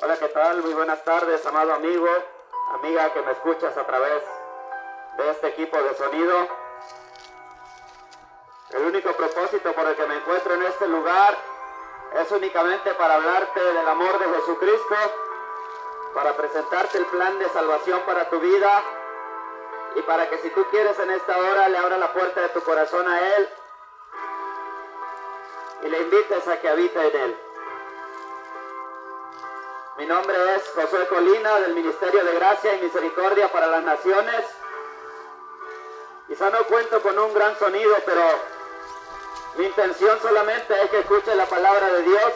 Hola, ¿qué tal? Muy buenas tardes, amado amigo, amiga que me escuchas a través de este equipo de sonido. El único propósito por el que me encuentro en este lugar es únicamente para hablarte del amor de Jesucristo, para presentarte el plan de salvación para tu vida y para que si tú quieres en esta hora le abras la puerta de tu corazón a Él y le invites a que habite en Él. Mi nombre es Josué Colina, del Ministerio de Gracia y Misericordia para las Naciones. Quizá no cuento con un gran sonido, pero mi intención solamente es que escuches la palabra de Dios,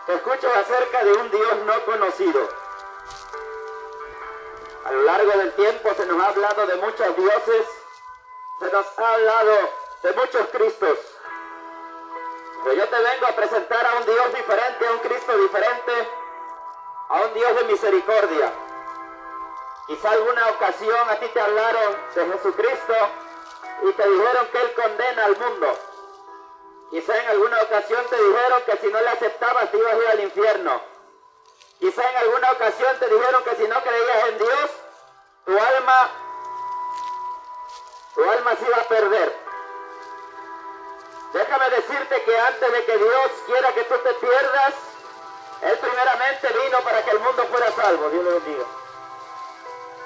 que escuches acerca de un Dios no conocido. A lo largo del tiempo se nos ha hablado de muchos dioses, se nos ha hablado de muchos Cristos. Pero yo te vengo a presentar a un Dios diferente, a un Cristo diferente, a un Dios de misericordia. Quizá alguna ocasión a ti te hablaron de Jesucristo y te dijeron que Él condena al mundo. Quizá en alguna ocasión te dijeron que si no le aceptabas te ibas a ir al infierno. Quizá en alguna ocasión te dijeron que si no creías en Dios, tu alma se iba a perder. Déjame decirte que antes de que Dios quiera que tú te pierdas, Él primeramente vino para que el mundo fuera salvo. Dios le bendiga.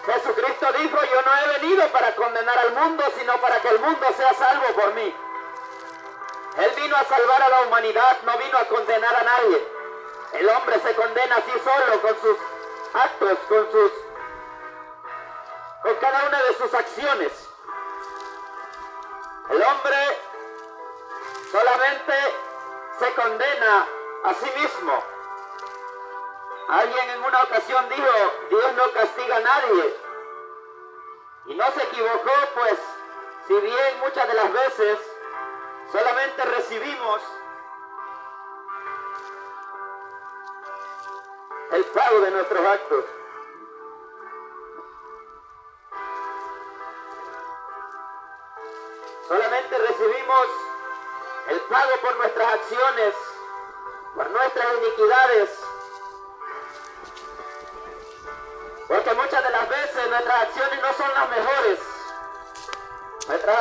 Jesucristo dijo, yo no he venido para condenar al mundo, sino para que el mundo sea salvo por mí. Él vino a salvar a la humanidad, no vino a condenar a nadie. El hombre se condena así solo con sus actos, con cada una de sus acciones. El hombre solamente se condena a sí mismo. Alguien en una ocasión dijo, Dios no castiga a nadie. Y no se equivocó, pues, si bien muchas de las veces solamente recibimos el pago de nuestros actos. Solamente recibimos el pago por nuestras acciones, por nuestras iniquidades. Porque muchas de las veces nuestras acciones no son las mejores. Nuestras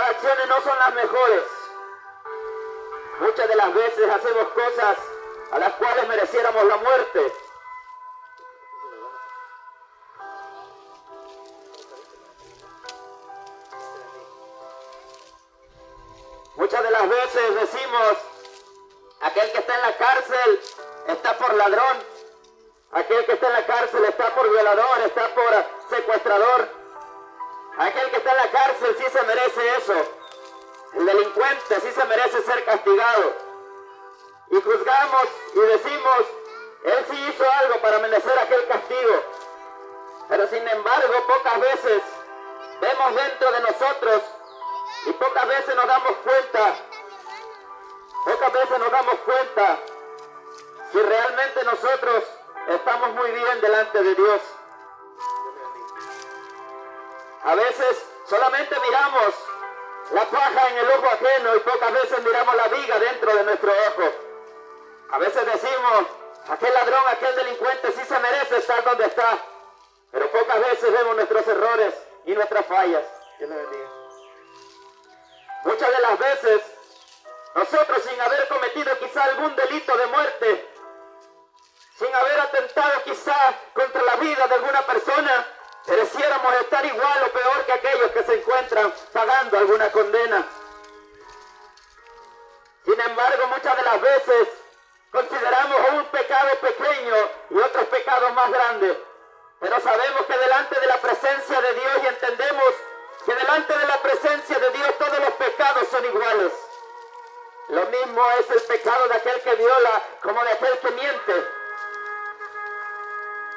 acciones no son las mejores. Muchas de las veces hacemos cosas a las cuales mereciéramos la muerte. Muchas de las veces decimos, aquel que está en la cárcel está por ladrón, aquel que está en la cárcel está por violador, está por secuestrador, aquel que está en la cárcel sí se merece eso, el delincuente sí se merece ser castigado. Y juzgamos y decimos, él sí hizo algo para merecer aquel castigo. Pero sin embargo, pocas veces vemos dentro de nosotros y pocas veces nos damos cuenta si realmente nosotros estamos muy bien delante de Dios. A veces solamente miramos la paja en el ojo ajeno y pocas veces miramos la viga dentro de nuestro ojo. A veces decimos, aquel ladrón, aquel delincuente sí se merece estar donde está, pero pocas veces vemos nuestros errores y nuestras fallas. Dios le bendiga. Muchas de las veces, nosotros sin haber cometido quizá algún delito de muerte, sin haber atentado quizá contra la vida de alguna persona, mereciéramos estar igual o peor que aquellos que se encuentran pagando alguna condena. Sin embargo, muchas de las veces consideramos un pecado pequeño y otros pecados más grandes, pero sabemos que delante de la presencia de Dios y entendemos que delante de la presencia de Dios todos los pecados son iguales. Lo mismo es el pecado de aquel que viola como de aquel que miente.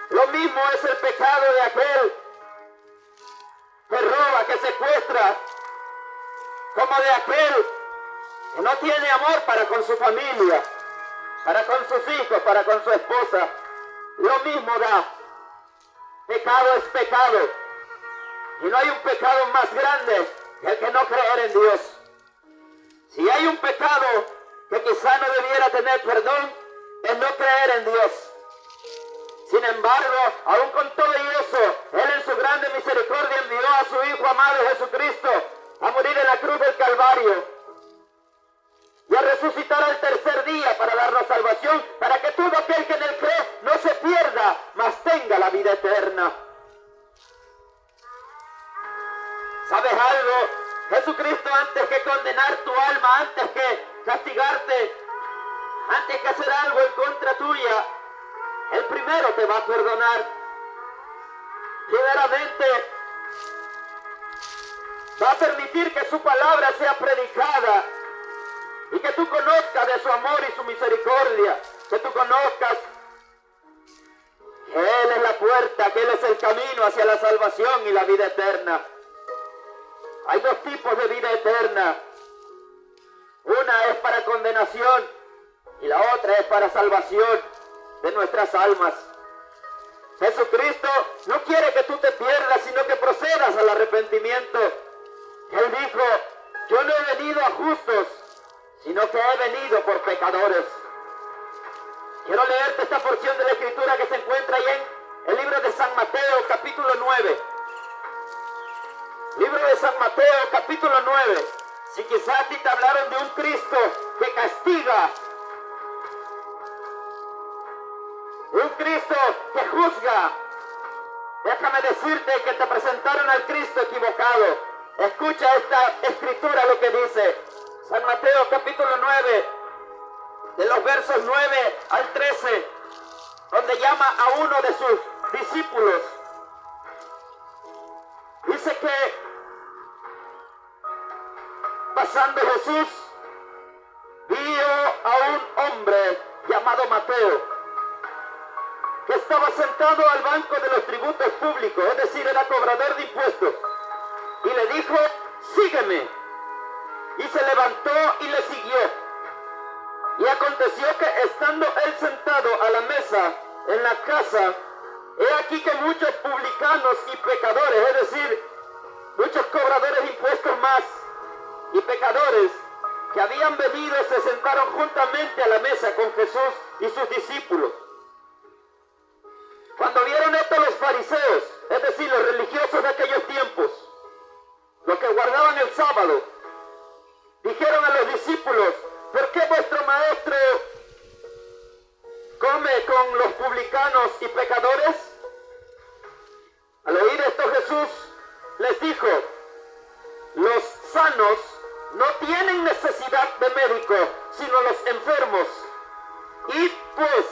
Lo mismo es el pecado de aquel que roba, que secuestra, como de aquel que no tiene amor para con su familia, para con sus hijos, para con su esposa. Lo mismo da. Pecado es pecado. Y no hay un pecado más grande que el que no creer en Dios. Si hay un pecado que quizá no debiera tener perdón, es no creer en Dios. Sin embargo, aún con todo eso, Él en su grande misericordia envió a su Hijo amado Jesucristo a morir en la cruz del Calvario y a resucitar al tercer día para darnos salvación, para que todo aquel que en Él cree no se pierda, mas tenga la vida eterna. ¿Sabes algo? Jesucristo, antes que condenar tu alma, antes que castigarte, antes que hacer algo en contra tuya, Él primero te va a perdonar. Primeramente, va a permitir que su palabra sea predicada y que tú conozcas de su amor y su misericordia, que tú conozcas que Él es la puerta, que Él es el camino hacia la salvación y la vida eterna. Hay dos tipos de vida eterna. Una es para condenación y la otra es para salvación de nuestras almas. Jesucristo no quiere que tú te pierdas, sino que procedas al arrepentimiento. Él dijo: yo no he venido a justos, sino que he venido por pecadores. Quiero leerte esta porción de la Escritura que se encuentra ahí en el libro de San Mateo, capítulo 9. Libro de San Mateo, capítulo 9. Si quizás a ti te hablaron de un Cristo que castiga, un Cristo que juzga, déjame decirte que te presentaron al Cristo equivocado. Escucha esta escritura lo que dice. San Mateo capítulo 9, de los versos 9 al 13, donde llama a uno de sus discípulos. Dice que pasando Jesús, vio a un hombre llamado Mateo, que estaba sentado al banco de los tributos públicos, es decir, era cobrador de impuestos, y le dijo: sígueme. Y se levantó y le siguió. Y aconteció que estando él sentado a la mesa en la casa, he aquí que muchos publicanos y pecadores, es decir, muchos cobradores de impuestos más y pecadores que habían venido, se sentaron juntamente a la mesa con Jesús y sus discípulos. Cuando vieron esto los fariseos, es decir, los religiosos de aquellos tiempos, los que guardaban el sábado, dijeron a los discípulos: ¿por qué vuestro maestro come con los publicanos y pecadores? Al oír esto Jesús les dijo: los sanos no tienen necesidad de médico, sino los enfermos. Id pues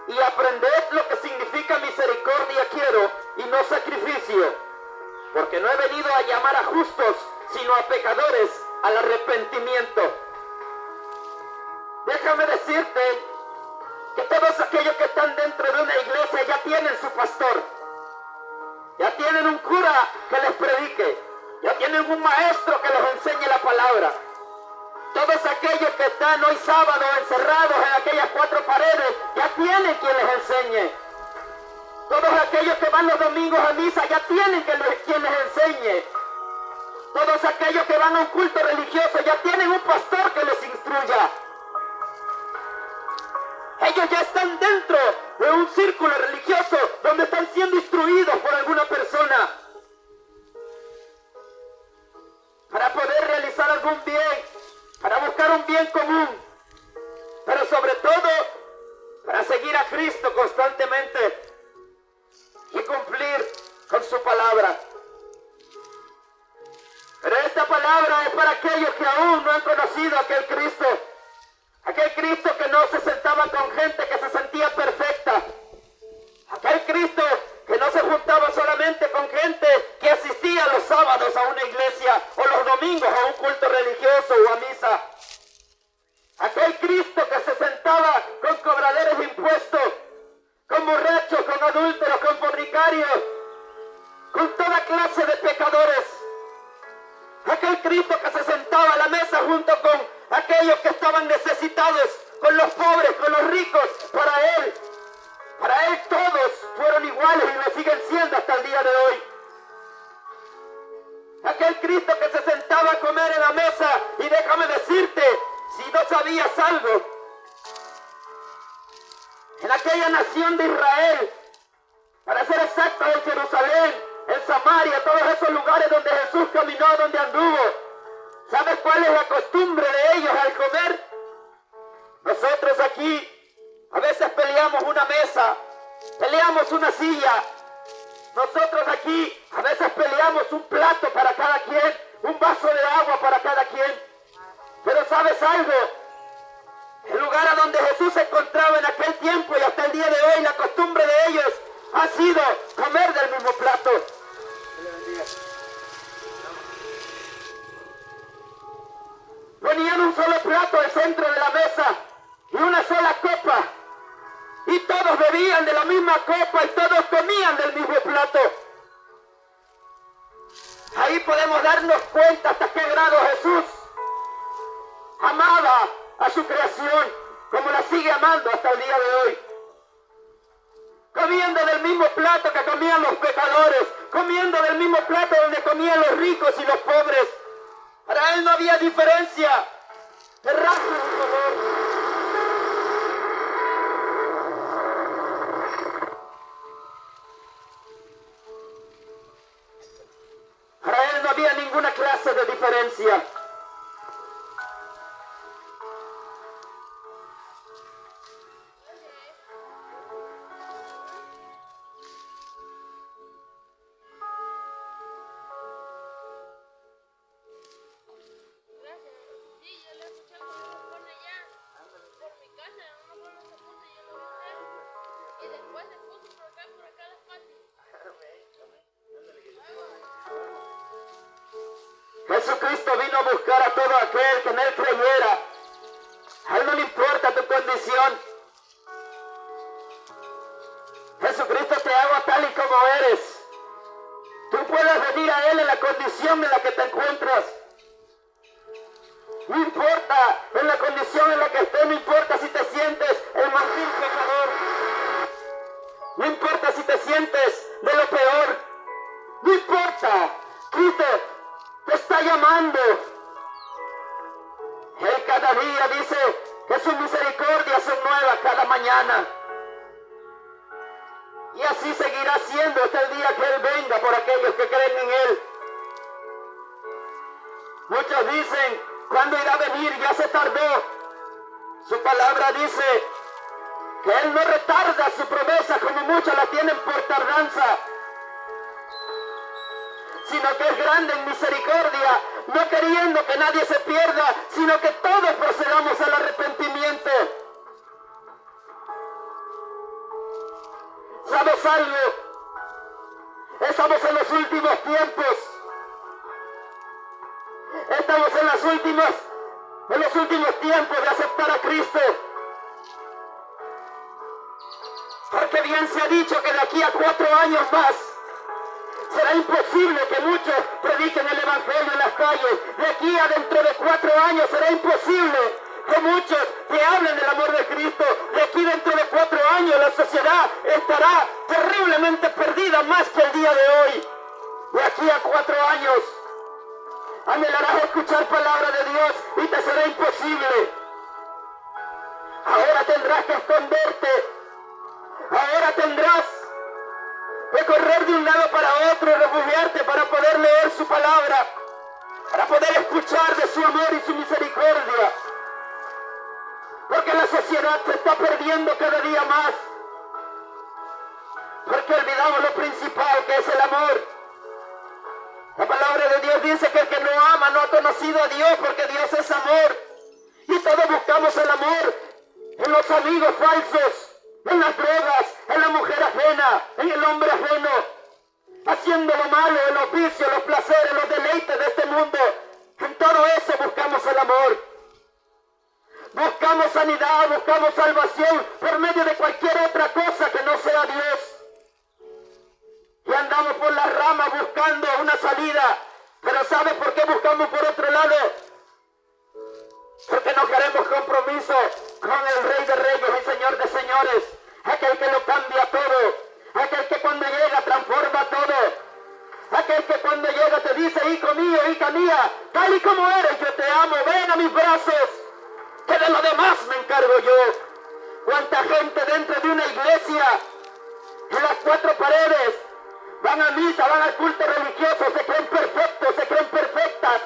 y aprended lo que significa misericordia quiero y no sacrificio, porque no he venido a llamar a justos, sino a pecadores al arrepentimiento. Déjame decirte que todos aquellos que están dentro de una iglesia ya tienen su pastor, ya tienen un cura que les predique, ya tienen un maestro que les enseñe la palabra. Todos aquellos que están hoy sábado encerrados en aquellas cuatro paredes ya tienen quien les enseñe. Todos aquellos que van los domingos a misa ya tienen quien les enseñe. Todos aquellos que van a un culto religioso ya tienen un pastor que les instruya. Ellos ya están dentro de un círculo religioso donde están siendo instruidos por alguna persona para poder realizar algún bien, para buscar un bien común, pero sobre todo para seguir a Cristo constantemente y cumplir con su palabra. Pero esta palabra es para aquellos que aún no han conocido a aquel Cristo que no se sentaba con gente que se sentía perfecta, aquel Cristo que no se juntaba solamente con gente que asistía los sábados a una iglesia o los domingos a un culto religioso o a misa, aquel Cristo que se sentaba con cobradores de impuestos, con borrachos, con adúlteros, con fornicarios, con toda clase de pecadores, aquel Cristo que se sentaba a la mesa junto con aquellos que estaban necesitados, con los pobres, con los ricos. Para Él todos fueron iguales y lo siguen siendo hasta el día de hoy. Aquel Cristo que se sentaba a comer en la mesa y Y déjame decirte, si no sabías algo, en aquella nación de Israel, para ser exacto, en Jerusalén, en Samaria, todos esos lugares donde Jesús caminó, donde anduvo, ¿sabes cuál es la costumbre de ellos al comer? Nosotros aquí a veces peleamos una mesa, peleamos una silla. Nosotros aquí a veces peleamos un plato para cada quien, un vaso de agua para cada quien. Pero ¿sabes algo? El lugar a donde Jesús se encontraba en aquel tiempo y hasta el día de hoy, la costumbre de ellos ha sido comer del mismo plato. Ponían un solo plato al centro de la mesa y una sola copa. Y todos bebían de la misma copa y todos comían del mismo plato. Ahí podemos darnos cuenta hasta qué grado Jesús amaba a su creación, como la sigue amando hasta el día de hoy. Comiendo del mismo plato que comían los pecadores, comiendo del mismo plato donde comían los ricos y los pobres. Para él no había diferencia de raza ni color. Para él no había ninguna clase de diferencia. Jesucristo vino a buscar a todo aquel que en él creyera. A él no le importa tu condición. Jesucristo te ama tal y como eres. Tú puedes venir a él en la condición en la que te encuentras. No importa en la condición en la que estés, no importa si te sientes el más vil pecador. No importa si te sientes de lo peor. No importa. Cristo te está llamando. Él cada día dice que sus misericordias son nuevas cada mañana. Y así seguirá siendo hasta el día que Él venga por aquellos que creen en Él. Muchos dicen, ¿cuándo irá a venir? Ya se tardó. Su palabra dice que Él no retarda su promesa como muchos la tienen por tardanza, sino que es grande en misericordia, no queriendo que nadie se pierda, sino que todos procedamos al arrepentimiento. ¿Sabes algo? Estamos en los últimos tiempos. Estamos en los últimos tiempos de aceptar a Cristo. Porque bien se ha dicho que de aquí a 4 años más será imposible que muchos prediquen el Evangelio en las calles. De aquí a dentro de 4 años será imposible que muchos te hablen del amor de Cristo. De aquí dentro de 4 años la sociedad estará terriblemente perdida más que el día de hoy. De aquí a 4 años anhelarás escuchar palabra de Dios y te será imposible. Ahora tendrás que esconderte. Ahora tendrás que correr de un lado para otro y refugiarte para poder leer su palabra, para poder escuchar de su amor y su misericordia. Porque la sociedad se está perdiendo cada día más. Porque olvidamos lo principal, que es el amor. La palabra de Dios dice que el que no ama no ha conocido a Dios, porque Dios es amor. Y todos buscamos el amor en los amigos falsos, en las drogas, en la mujer ajena, en el hombre ajeno, haciendo lo malo, en los vicios, los placeres, los deleites de este mundo. En todo eso buscamos el amor. Buscamos sanidad, buscamos salvación por medio de cualquier otra cosa que no sea Dios. Y andamos por las ramas buscando una salida. Pero ¿sabes por qué buscamos por otro lado? Porque no queremos compromiso con el Rey de Reyes y Señor de Señores. Aquel que lo cambia todo. Aquel que cuando llega transforma todo. Aquel que cuando llega te dice, hijo mío, hija mía, tal y como eres, yo te amo, ven. a mis brazos, que de lo demás me encargo yo. ¿Cuánta gente dentro de una iglesia, en las cuatro paredes, van a misa, van al culto religioso, se creen perfectos, se creen perfectas?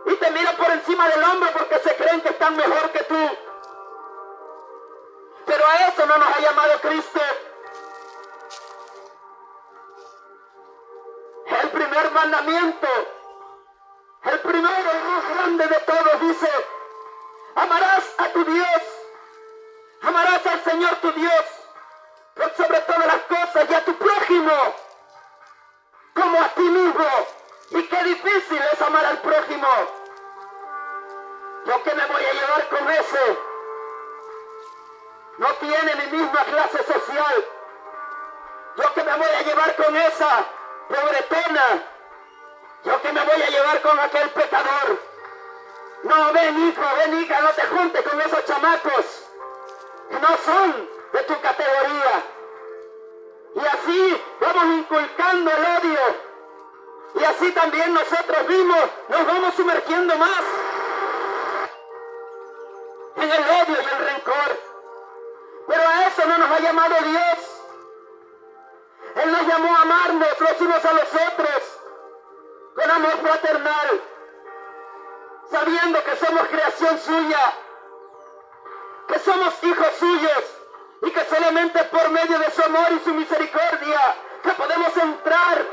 Y te miran por encima del hombro porque se creen que están mejor que tú. Pero a eso no nos ha llamado Cristo. El primer mandamiento, el primero y más grande de todos, dice: amarás a tu Dios, amarás al Señor tu Dios por sobre todas las cosas, y a tu prójimo como a ti mismo. Y qué difícil es amar al prójimo. Yo que me voy a llevar con ese, no tiene mi misma clase social. Yo que me voy a llevar con esa pobretona, yo que me voy a llevar con aquel pecador. No, ven hijo, ven hija, no te juntes con esos chamacos que no son de tu categoría. Y así vamos inculcando el odio, y así también nosotros mismos nos vamos sumergiendo más en el odio y el rencor. Pero a eso no nos ha llamado Dios. Él nos llamó a amarnos los unos a los otros con amor fraternal, sabiendo que somos creación suya, que somos hijos suyos, y que solamente por medio de su amor y su misericordia que podemos entrar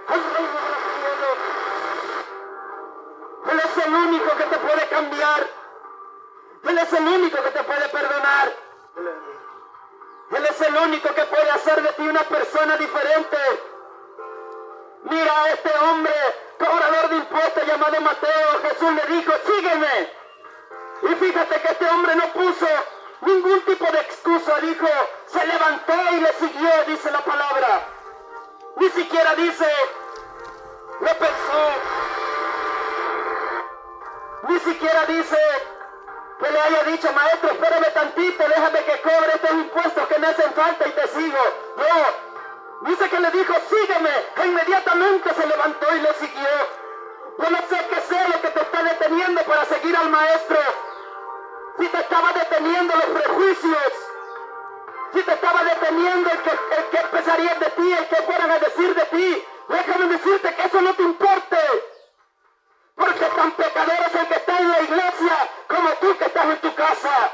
al reino de los cielos. Él es el único que te puede cambiar. Él es el único que te puede perdonar. Él es el único que puede hacer de ti una persona diferente. Mira a este hombre cobrador de impuestos llamado Mateo. Jesús le dijo: sígueme. Y fíjate que este hombre no puso ningún tipo de excusa. Dijo, se levantó y le siguió, dice la palabra. Ni siquiera dice, lo pensó. Ni siquiera dice que le haya dicho: maestro, espérame tantito, déjame que cobre estos impuestos que me hacen falta y te sigo. No, dice que le dijo: sígueme, e inmediatamente se levantó y le siguió. Yo no sé qué sea lo que te está deteniendo para seguir al maestro. Si te estaba deteniendo los prejuicios, si te estaba deteniendo el que pensarían de ti, el que fueran a decir de ti, déjame decirte que eso no te importe. Porque tan pecador es el que está en la iglesia como tú que estás en tu casa.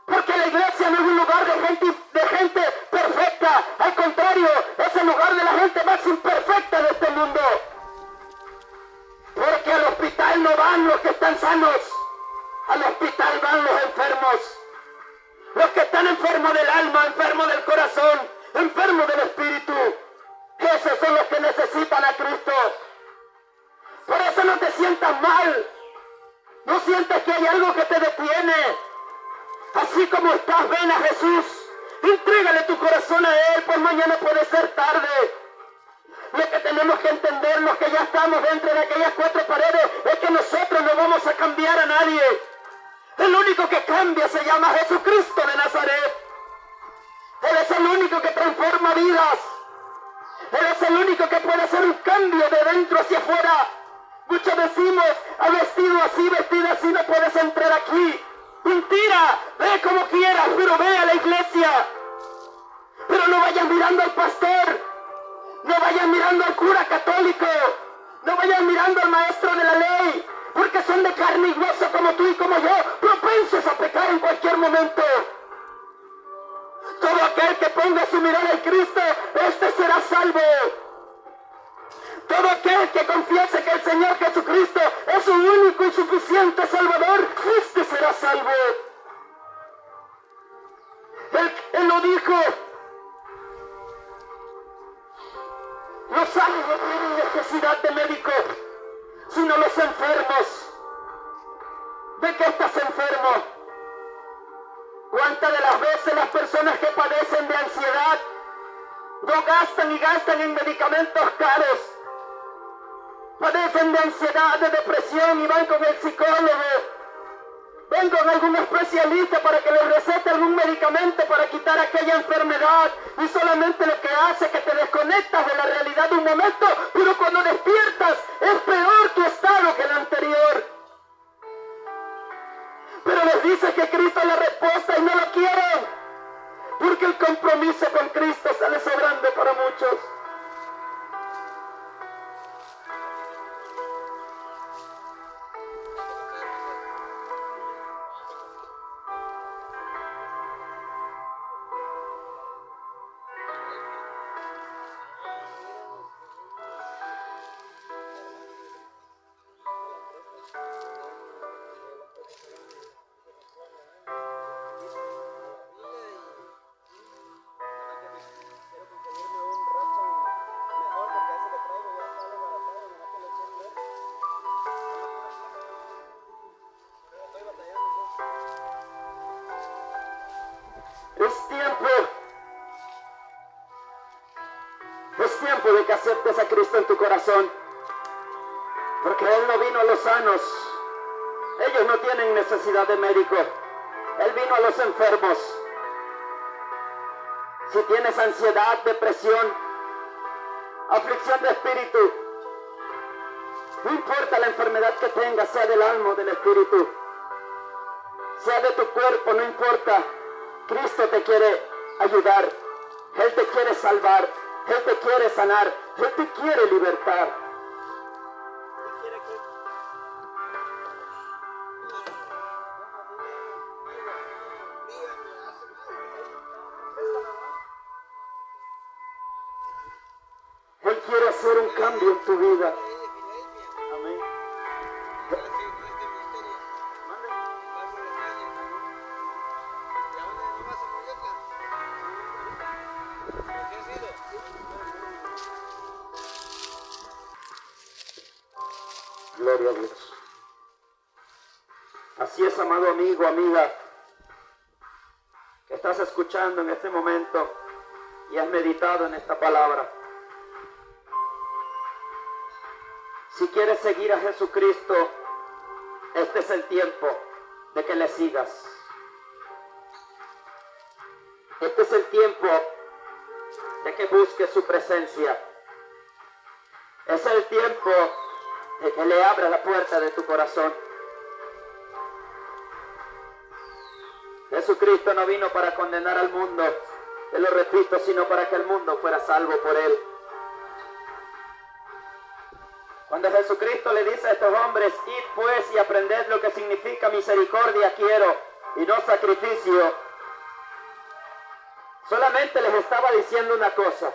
Porque la iglesia no es un lugar de gente perfecta. Al contrario, es el lugar de la gente más imperfecta de este mundo. Porque al hospital no van los que están sanos. Al hospital van los enfermos. Los que están enfermos del alma, enfermos del corazón, enfermos del espíritu. Esos son los que necesitan a Cristo. Por eso no te sientas mal. No sientas que hay algo que te detiene. Así como estás, ven a Jesús. Entrégale tu corazón a Él, pues mañana puede ser tarde. Lo que tenemos que entender, los que ya estamos dentro de aquellas cuatro paredes, es que nosotros no vamos a cambiar a nadie. El único que cambia se llama Jesucristo de Nazaret. Él es el único que transforma vidas. Él es el único que puede hacer un cambio de dentro hacia afuera. Muchos decimos, ha vestido así, vestida así, no puedes entrar aquí. Mentira, ve como quieras, pero ve a la iglesia. Pero no vayas mirando al pastor, no vayas mirando al cura católico, no vayas mirando al maestro de la ley, porque son de carne y hueso como tú y como yo, propensos a pecar en cualquier momento. Todo aquel que ponga su mirada en Cristo, este será salvo. Todo aquel que confiese que el Señor Jesucristo es su único y suficiente Salvador, este será salvo. Él lo dijo. Los sanos no tienen necesidad de médico, sino los enfermos. ¿De qué estás enfermo? ¿Cuántas de las veces las personas que padecen de ansiedad no gastan y gastan en medicamentos caros? Padecen de ansiedad, de depresión y van con el psicólogo, van con algún especialista para que les recete algún medicamento para quitar aquella enfermedad, y solamente lo que hace es que te desconectas de la realidad de un momento, pero cuando despiertas es peor tu estado que el anterior. Se dice que Cristo es la respuesta y no lo quieren, porque el compromiso con Cristo sale sobrando para muchos. Es tiempo de que aceptes a Cristo en tu corazón, porque Él no vino a los sanos. Ellos no tienen necesidad de médico. Él vino a los enfermos. Si tienes ansiedad, depresión, aflicción de espíritu, no importa la enfermedad que tengas, sea del alma o del espíritu, sea de tu cuerpo, no importa. Cristo te quiere ayudar. Él te quiere salvar. Él te quiere sanar. Él te quiere libertar. Él quiere hacer un cambio en tu vida. Amén. Gloria a Dios. Así es, amado amigo, amiga, que estás escuchando en este momento y has meditado en esta palabra. Si quieres seguir a Jesucristo, este es el tiempo de que le sigas. Este es el tiempo de que busques su presencia. Es el tiempo de que le abra la puerta de tu corazón. Jesucristo no vino para condenar al mundo, te lo repito, sino para que el mundo fuera salvo por Él. Cuando Jesucristo le dice a estos hombres, id pues y aprended lo que significa misericordia quiero y no sacrificio, solamente les estaba diciendo una cosa.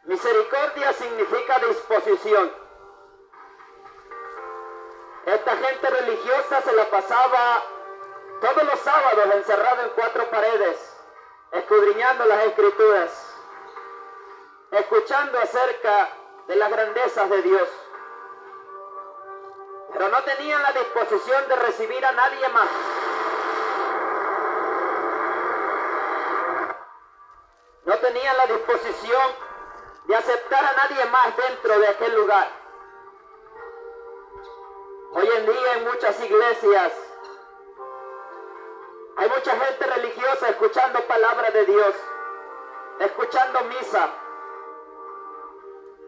Misericordia significa disposición. Esta gente religiosa se la pasaba todos los sábados encerrado en 4 paredes, escudriñando las Escrituras, escuchando acerca de las grandezas de Dios. Pero no tenían la disposición de recibir a nadie más. No tenían la disposición de aceptar a nadie más dentro de aquel lugar. Hoy en día en muchas iglesias hay mucha gente religiosa escuchando palabra de Dios, escuchando misa,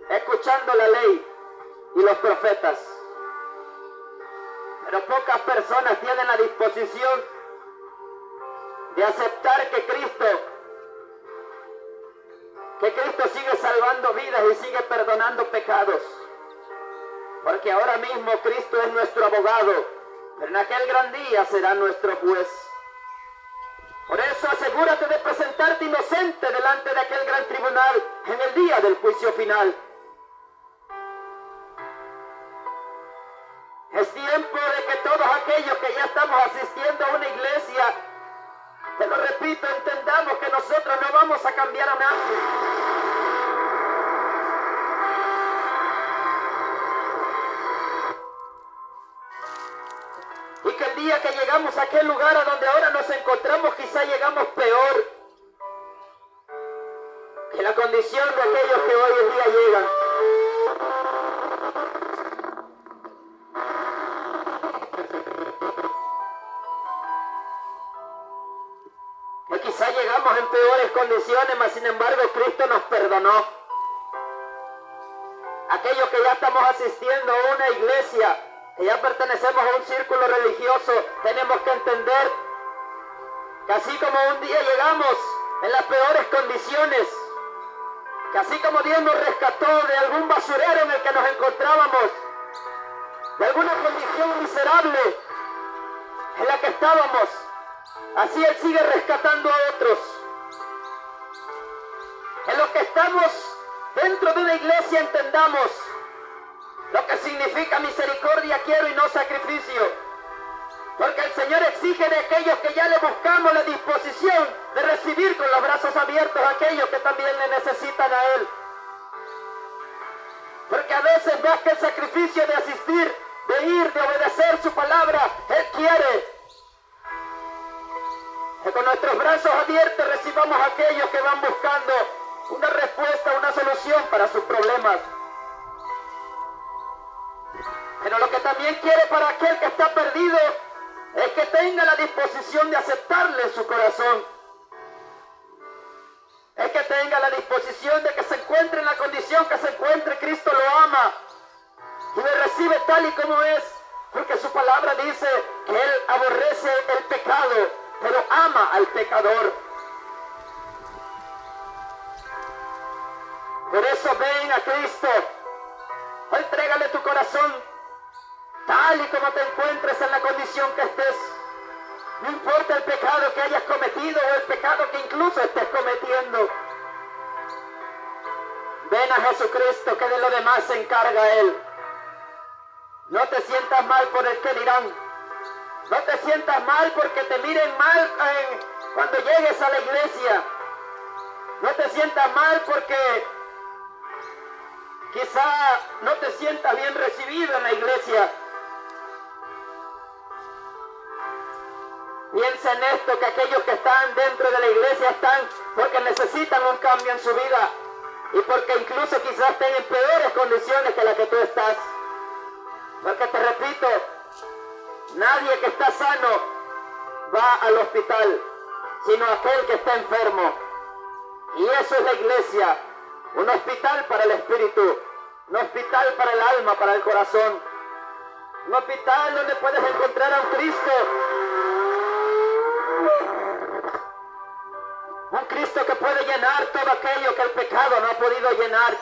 escuchando la ley y los profetas. Pero pocas personas tienen la disposición de aceptar que Cristo sigue salvando vidas y sigue perdonando pecados. Porque ahora mismo Cristo es nuestro abogado, pero en aquel gran día será nuestro juez. Por eso asegúrate de presentarte inocente delante de aquel gran tribunal en el día del juicio final. Es tiempo de que todos aquellos que ya estamos asistiendo a una iglesia, te lo repito, entendamos que nosotros no vamos a cambiar a nadie. Y que el día que llegamos a aquel lugar a donde ahora nos encontramos, quizá llegamos peor que la condición de aquellos que hoy en día llegan. Que quizá llegamos en peores condiciones, mas sin embargo Cristo nos perdonó. Aquellos que ya estamos asistiendo a una iglesia que ya pertenecemos a un círculo religioso, tenemos que entender que así como un día llegamos en las peores condiciones, que así como Dios nos rescató de algún basurero en el que nos encontrábamos, de alguna condición miserable en la que estábamos, así Él sigue rescatando a otros. En los que estamos dentro de una iglesia entendamos lo que significa misericordia quiero y no sacrificio. Porque el Señor exige de aquellos que ya le buscamos la disposición de recibir con los brazos abiertos a aquellos que también le necesitan a Él. Porque a veces más que el sacrificio de asistir, de ir, de obedecer su palabra, Él quiere que con nuestros brazos abiertos recibamos a aquellos que van buscando una respuesta, una solución para sus problemas. Pero lo que también quiere para aquel que está perdido es que tenga la disposición de aceptarle en su corazón. Es que tenga la disposición de que se encuentre en la condición que se encuentre, Cristo lo ama y le recibe tal y como es, porque su palabra dice que Él aborrece el pecado, pero ama al pecador. Por eso ven a Cristo, entrégale tu corazón, tal y como te encuentres en la condición que estés. No importa el pecado que hayas cometido o el pecado que incluso estés cometiendo. Ven a Jesucristo, que de lo demás se encarga Él. No te sientas mal por el que dirán. No te sientas mal porque te miren mal cuando llegues a la iglesia. No te sientas mal porque quizá no te sientas bien recibido en la iglesia. Piensa en esto, que aquellos que están dentro de la iglesia están porque necesitan un cambio en su vida y porque incluso quizás estén en peores condiciones que las que tú estás. Porque te repito, nadie que está sano va al hospital, sino aquel que está enfermo. Y eso es la iglesia, un hospital para el espíritu, un hospital para el alma, para el corazón, un hospital donde puedes encontrar a un Cristo. Un Cristo que puede llenar todo aquello que el pecado no ha podido llenar.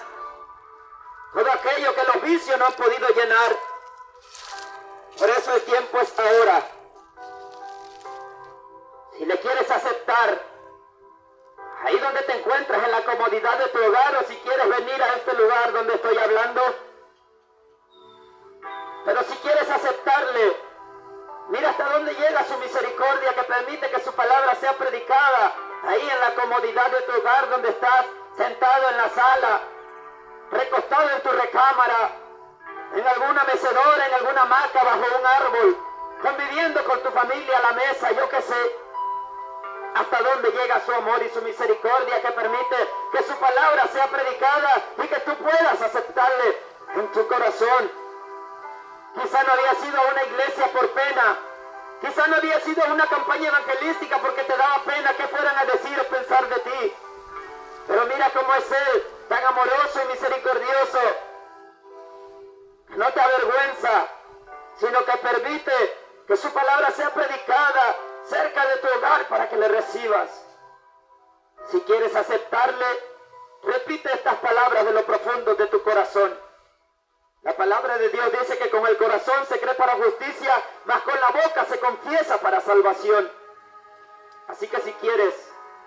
Todo aquello que los vicios no han podido llenar. Por eso el tiempo es ahora. Si le quieres aceptar, ahí donde te encuentras, en la comodidad de tu hogar, o si quieres venir a este lugar donde estoy hablando. Pero si quieres aceptarle, mira hasta dónde llega su misericordia, que permite que su palabra sea predicada ahí en la comodidad de tu hogar, donde estás sentado en la sala, recostado en tu recámara, en alguna mecedora, en alguna hamaca, bajo un árbol, conviviendo con tu familia a la mesa, yo qué sé. Hasta dónde llega su amor y su misericordia, que permite que su palabra sea predicada y que tú puedas aceptarle en tu corazón. Quizá no había sido una iglesia por pena. Quizá no había sido una campaña evangelística porque te daba pena que fueran a decir o pensar de ti. Pero mira cómo es Él, tan amoroso y misericordioso. No te avergüenza, sino que permite que su palabra sea predicada cerca de tu hogar para que le recibas. Si quieres aceptarle, repite estas palabras de lo profundo de tu corazón. La palabra de Dios dice que con el corazón se cree para justicia, mas con la boca se confiesa para salvación. Así que si quieres,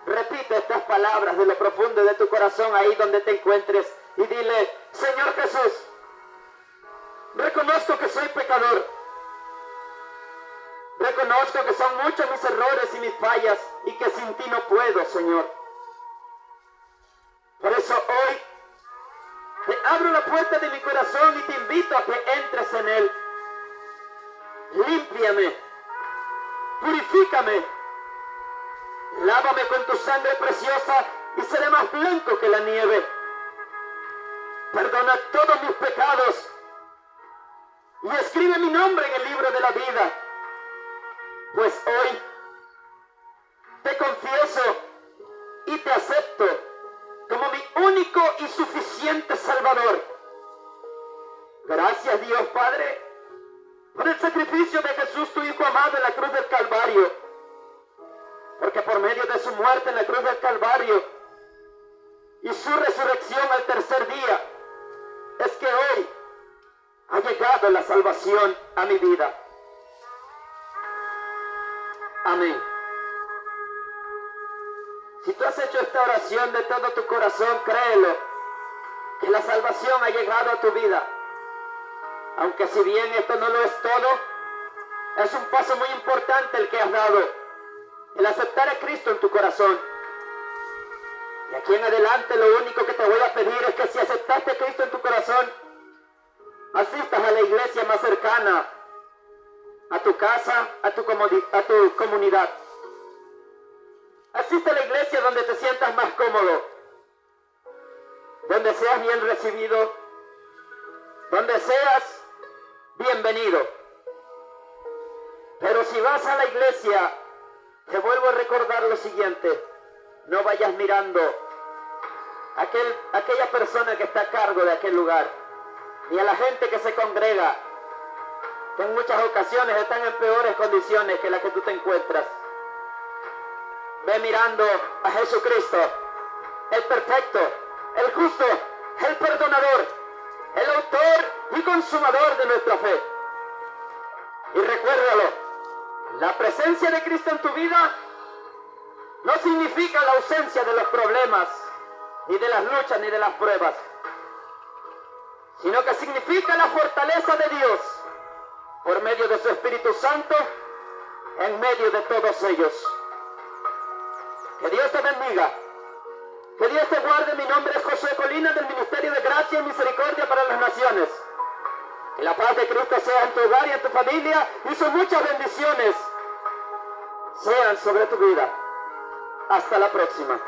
repite estas palabras de lo profundo de tu corazón ahí donde te encuentres y dile: Señor Jesús, reconozco que soy pecador. Reconozco que son muchos mis errores y mis fallas y que sin ti no puedo, Señor. Por eso hoy te abro la puerta de mi corazón y te invito a que entres en él. Límpiame, purifícame, lávame con tu sangre preciosa y seré más blanco que la nieve. Perdona todos mis pecados y escribe mi nombre en el libro de la vida. Pues hoy te confieso y te acepto como mi único y suficiente Salvador. Gracias, Dios Padre, por el sacrificio de Jesús, tu Hijo amado, en la cruz del Calvario. Porque por medio de su muerte en la cruz del Calvario y su resurrección al tercer día, es que hoy ha llegado la salvación a mi vida. Amén. Si tú has hecho esta oración de todo tu corazón, créelo, que la salvación ha llegado a tu vida. Aunque si bien esto no lo es todo, es un paso muy importante el que has dado, el aceptar a Cristo en tu corazón. De aquí en adelante lo único que te voy a pedir es que si aceptaste a Cristo en tu corazón, asistas a la iglesia más cercana, a tu casa, a tu comunidad. Asiste a la iglesia donde te sientas más cómodo, donde seas bien recibido, donde seas bienvenido. Pero si vas a la iglesia, te vuelvo a recordar lo siguiente: no vayas mirando a aquella persona que está a cargo de aquel lugar, ni a la gente que se congrega, que en muchas ocasiones están en peores condiciones que las que tú te encuentras. Ve mirando a Jesucristo, el perfecto, el justo, el perdonador, el autor y consumador de nuestra fe. Y recuérdalo, la presencia de Cristo en tu vida no significa la ausencia de los problemas, ni de las luchas, ni de las pruebas, sino que significa la fortaleza de Dios por medio de su Espíritu Santo en medio de todos ellos. Que Dios te bendiga, que Dios te guarde. Mi nombre es Josué Colina, del Ministerio de Gracia y Misericordia para las Naciones. Que la paz de Cristo sea en tu hogar y en tu familia, y sus muchas bendiciones sean sobre tu vida. Hasta la próxima.